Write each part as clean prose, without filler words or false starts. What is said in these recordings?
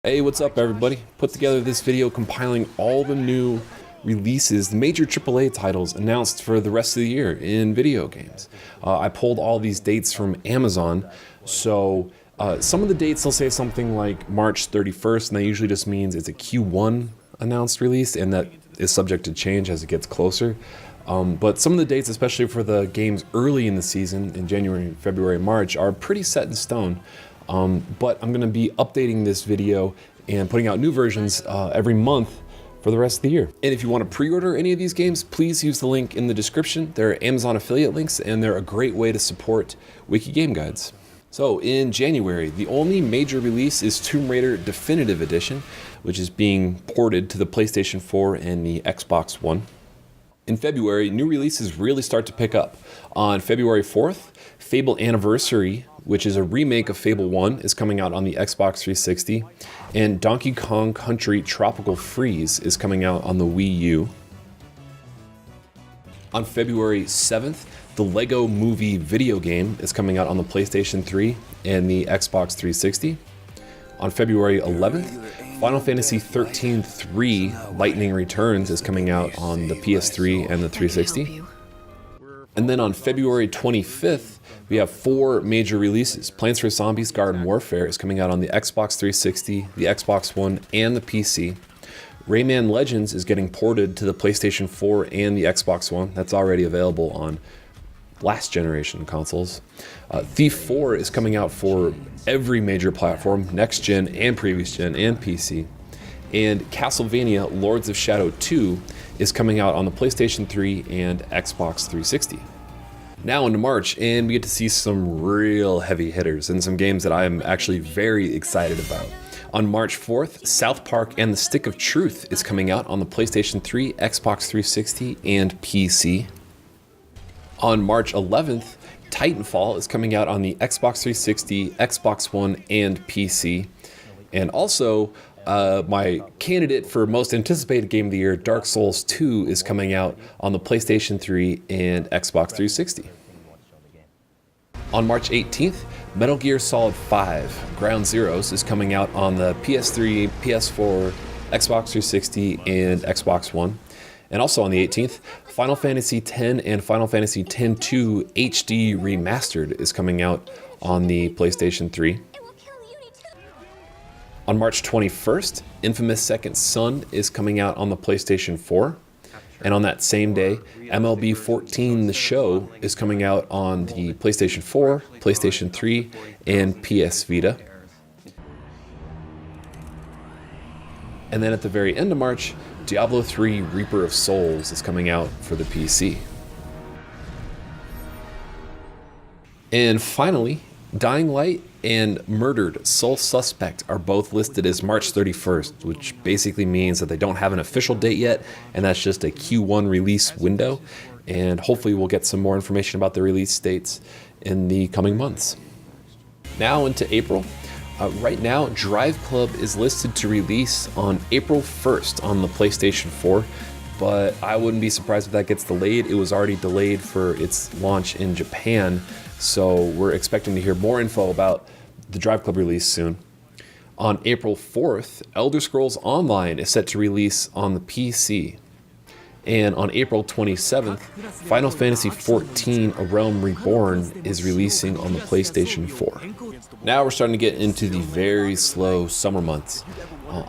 Hey, what's up everybody? Put together this video compiling all the new releases, the major AAA titles announced for the rest of the year in video games. I pulled all these dates from Amazon, so some of the dates they'll say something like March 31st, and that usually just means it's a Q1 announced release, and that is subject to change as it gets closer. But some of the dates, especially for the games early in the season, in January, February, March, are pretty set in stone. But I'm going to be updating this video and putting out new versions every month for the rest of the year. And if you want to pre-order any of these games, please use the link in the description. They're Amazon affiliate links, and they're a great way to support Wiki Game Guides. So in January, the only major release is Tomb Raider Definitive Edition, which is being ported to the PlayStation 4 and the Xbox One. In February, new releases really start to pick up. On February 4th, Fable Anniversary, which is a remake of Fable 1, is coming out on the Xbox 360, and Donkey Kong Country Tropical Freeze is coming out on the Wii U. On February 7th, the Lego Movie video game is coming out on the PlayStation 3 and the Xbox 360. On February 11th, Final Fantasy XIII 3 Lightning Returns is coming out on the PS3 and the 360. And then on February 25th, we have 4 major releases. Plants vs. Zombies Garden Warfare is coming out on the Xbox 360, the Xbox One, and the PC. Rayman Legends is getting ported to the PlayStation 4 and the Xbox One. That's already available on last generation consoles. Thief 4 is coming out for every major platform, next gen and previous gen and PC. And Castlevania Lords of Shadow 2 is coming out on the PlayStation 3 and Xbox 360. Now into March, and we get to see some real heavy hitters and some games that I'm actually very excited about. On March 4th, South Park and the Stick of Truth is coming out on the PlayStation 3, Xbox 360, and PC. On March 11th, Titanfall is coming out on the Xbox 360, Xbox One, and PC. And also, my candidate for most anticipated game of the year, Dark Souls 2, is coming out on the PlayStation 3 and Xbox 360. On March 18th, Metal Gear Solid 5 Ground Zeroes is coming out on the PS3, PS4, Xbox 360, and Xbox One. And also on the 18th, Final Fantasy X and Final Fantasy X-2 HD Remastered is coming out on the PlayStation 3. On March 21st, Infamous Second Son is coming out on the PlayStation 4. And on that same day, MLB 14 The Show is coming out on the PlayStation 4, PlayStation 3, and PS Vita. And then at the very end of March, Diablo 3 Reaper of Souls is coming out for the PC. And finally, Dying Light and Murdered Soul Suspect are both listed as March 31st, which basically means that they don't have an official date yet, and that's just a Q1 release window. And hopefully we'll get some more information about the release dates in the coming months. Now into April. Right now, Drive Club is listed to release on April 1st on the PlayStation 4, but I wouldn't be surprised if that gets delayed. It was already delayed for its launch in Japan, so we're expecting to hear more info about the Drive Club release soon. On April 4th, Elder Scrolls Online is set to release on the PC. And on April 27th, Final Fantasy XIV A Realm Reborn is releasing on the PlayStation 4. Now we're starting to get into the very slow summer months.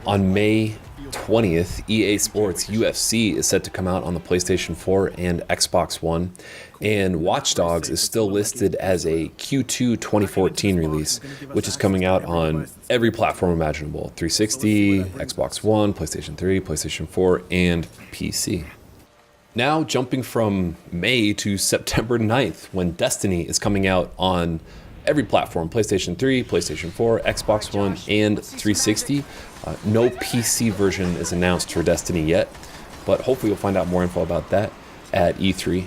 On May 20th, EA Sports UFC is set to come out on the PlayStation 4 and Xbox One. And Watch Dogs is still listed as a Q2 2014 release, which is coming out on every platform imaginable: 360, Xbox One, PlayStation 3, PlayStation 4, and PC. Now jumping from May to September 9th, when Destiny is coming out on every platform: PlayStation 3, PlayStation 4, Xbox One, and 360. No PC version is announced for Destiny yet, but hopefully we'll find out more info about that at E3.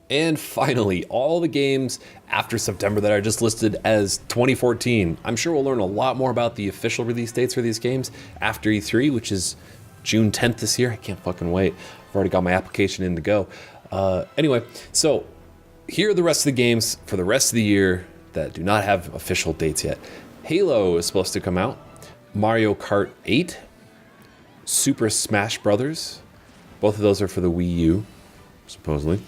And finally, all the games after September that are just listed as 2014. I'm sure we'll learn a lot more about the official release dates for these games after E3, which is June 10th this year. I can't fucking wait. I've already got my application in to go. Anyway, so here are the rest of the games for the rest of the year that do not have official dates yet. Halo is supposed to come out. Mario Kart 8, Super Smash Brothers. Both of those are for the Wii U, supposedly.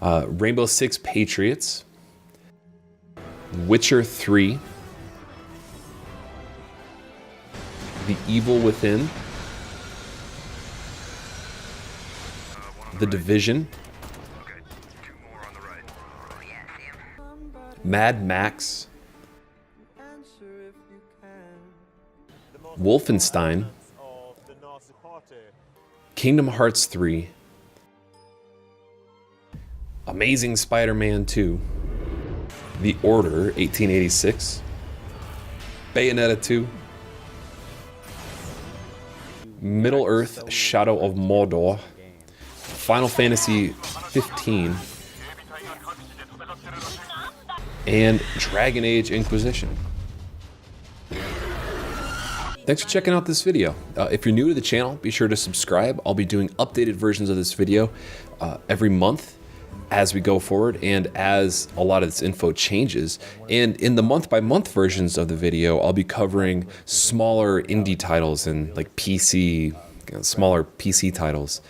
Rainbow Six Patriots, Witcher 3, The Evil Within, The Division, Mad Max, Wolfenstein, Kingdom Hearts 3, Amazing Spider-Man 2, The Order 1886, Bayonetta 2, Middle-earth Shadow of Mordor, Final Fantasy 15, and Dragon Age Inquisition. Thanks for checking out this video. If you're new to the channel, be sure to subscribe. I'll be doing updated versions of this video every month as we go forward and as a lot of this info changes. And in the month-by-month versions of the video, I'll be covering smaller indie titles and like smaller PC titles.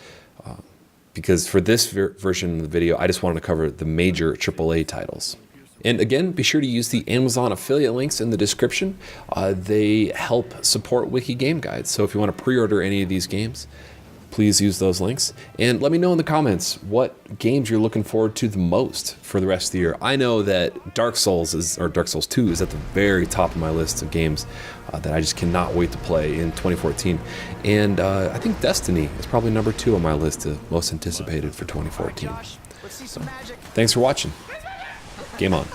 Because for this version of the video, I just wanted to cover the major AAA titles. And again, be sure to use the Amazon affiliate links in the description. They help support Wiki Game Guides. So if you want to pre-order any of these games, please use those links. And let me know in the comments what games you're looking forward to the most for the rest of the year. I know that Dark Souls 2 is at the very top of my list of games that I just cannot wait to play in 2014. And I think Destiny is probably number 2 on my list of most anticipated for 2014. So, thanks for watching. Game on.